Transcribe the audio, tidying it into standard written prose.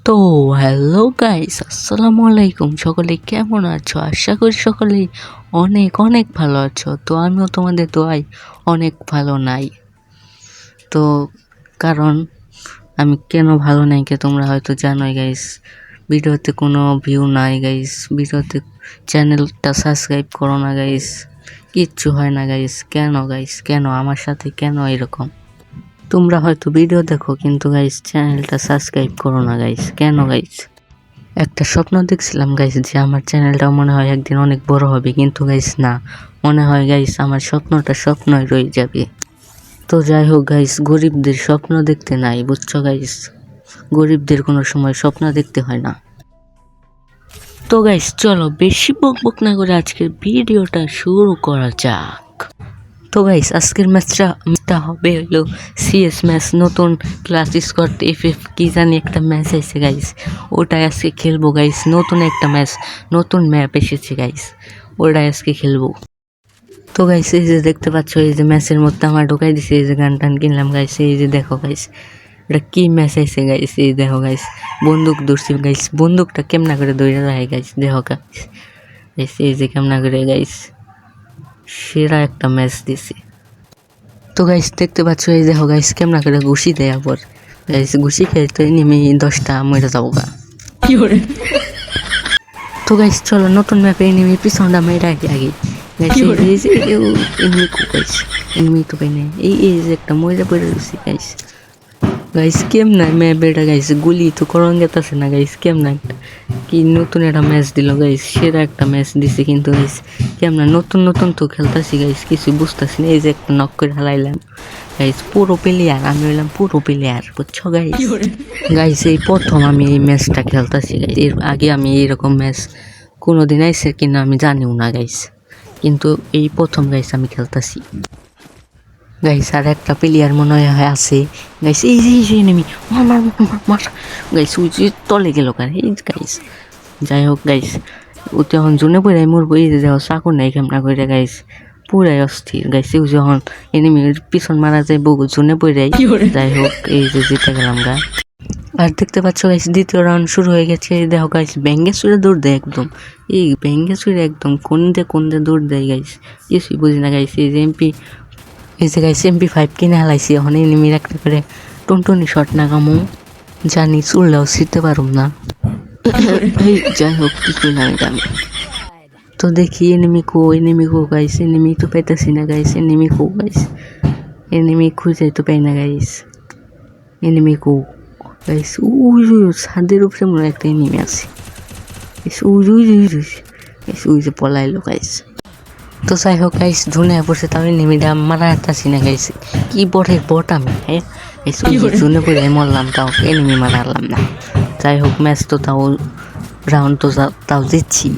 তো hello guys, আসসালামু আলাইকুম। সকলে কেমন আছো? আশা করি সকলেই অনেক অনেক ভালো আছো। তো আমিও তোমাদের দোয়ায় অনেক ভালো নাই। তো কারণ আমি কেন ভালো নাই কে তোমরা হয়তো জানোই গাইস। ভিডিওতে কোনো ভিউ নাই গাইস, ভিডিওতে চ্যানেলটা সাবস্ক্রাইব করো না গাইস, কিচ্ছু হয় না গাইস। কেন গাইস, কেন আমার সাথে কেন এরকম? তোমরা হয়তো ভিডিও দেখো কিন্তু গাইস চ্যানেলটা সাবস্ক্রাইব করো না গাইস, কেন গাইস? একটা স্বপ্ন দেখছিলাম গাইস যে আমার চ্যানেলটা মনে হয় একদিন অনেক বড় হবে, কিন্তু গাইস না, মনে হয় গাইস আমার স্বপ্নটা স্বপ্নই রয়ে যাবে। তো যাই হোক গাইস, গরিবদের স্বপ্ন দেখতে নাই, বুঝছো গাইস? গরিবদের কোনো সময় স্বপ্ন দেখতে হয় না। তো গাইস চলো বেশি বকবক না করে আজকের ভিডিওটা শুরু করা যাক। তো গাইস আজকের ম্যাচটা হবে হলো সিএস ম্যাচ, নতুন ক্লাস স্কোয়াড এফএফ কি জানি একটা ম্যাচ আছে গাইস, ওটাই আজকে খেলবো গাইস। নতুন একটা ম্যাচ, নতুন ম্যাপ এসেছে গাইস, ওটাই আজকে খেলবো। তো গাইস এই যে দেখতে পাচ্ছ, এই যে ম্যাচের মধ্যে আমার ঢোকাই দিছে, এই যে গান টান কিনলাম গাইস। এই যে দেখো গাইস, এটা কি ম্যাচ আছে গাইস, এই দেখো গাইস, বন্দুক ধরছি গাইস, বন্দুকটা কেমনা করে ধরে রাখে গাইস, দেখো গাইস, এই যে কেমনা করে গাইস, সেরা একটা ম্যাচ দিছে। তো গাইস দেখতে পাচ্ছ, এই দেখো গাইস কেমনা করে ঘুষি দেয় আবার গাইস, ঘুষি খেয়ে তো এনিমি 10টা মরে যাবো গা। তো গাইস চলো নতুন ম্যাপে এনিমি পিছনটা মেরে আগে আগে গাইস, এই যে এনিমি কো গাইস, এনিমি তো পাই না, এই যে একটা মরে পড়ে রয়েছে গাইস। গাইস কেমনা ম্যাপ এটা গাইস, গুলি তো করন গেতাছে না গাইস, কেমনা একটা কি নতুন একটা ম্যাচ দিল গাইস, সেরা একটা ম্যাচ দিছে। কিন্তু গাইস কেমনা নতুন নতুন তো খেলতাছি গাইস, কিছু বুঝতেছি না। এই যে একটা নক করে হালাইলাম গাইস, পুরো প্লেয়ার, আমি হইলাম পুরো প্লেয়ার, বুঝছো গাইস? গাইস এই প্রথম আমি এই ম্যাচটা খেলতাছি গাইস, এর আগে আমি এইরকম ম্যাচ কোনোদিন আইসে কিনা আমি জানিও না গাইস, কিন্তু এই প্রথম গাইস আমি খেলতাছি গাইস। আর একটা প্লেয়ার মনে হয় আছে গাইস, এই যে এনিমি, মার মার মার মার গাইস, ওই যে তলে গেল কার, এই গাইস। যাই হোক গাইস, ও তখন জুনে পড়াই মরবো, এই যে দেখো চাকু নাই কেমনা করে গাইস, পুরাই অস্থির গাইস। ও যখন এনিমির পিছন মারা যায় বউ জুনে পড়াই। যাই হোক এই যে জিতে গেলাম গা। আর দেখতে পাচ্ছ গাইস দ্বিতীয় রাউন্ড শুরু হয়ে গেছে। দেখো গাইস ব্যাঙ্গে সুরে দৌড় দেয় একদম, এই ব্যাঙ্গে সুরে একদম কোন দিয়ে দৌড় দেয় গাইস, কিছুই বুঝি না গাইস। এই যে গাইস MP5 কিনে হালাইছি, এখন এনিমির একটা করে টুনটুনি শট নাগামো, জানি চুললেও ছিটতে পারুম না। যাই হোক কি করলাম এটা আমি। তো দেখি এনিমি কো গাইস, এনিমি তো পাইতেছি না গাইস, এনিমি কো গাইস, এনিমি খুঁজে তো পাই না গাইস, এনিমি কো গাইস। উই ছাদের উপরে মনে একটা এনিমি আছে, উই যে পলাইলো গাইস। তো যাই হোক গাইস ধুনে পড়ছে, তাও এনিমিটা মারা হাঁটতাছি না গাইস, কি বট আমি, হ্যাঁ ধুনে পড়ে মরলাম, তাও এনিমি মারা হারলাম না। যাই হোক ম্যাচ তো তাও রাউন্ড তো তাও জিতছি।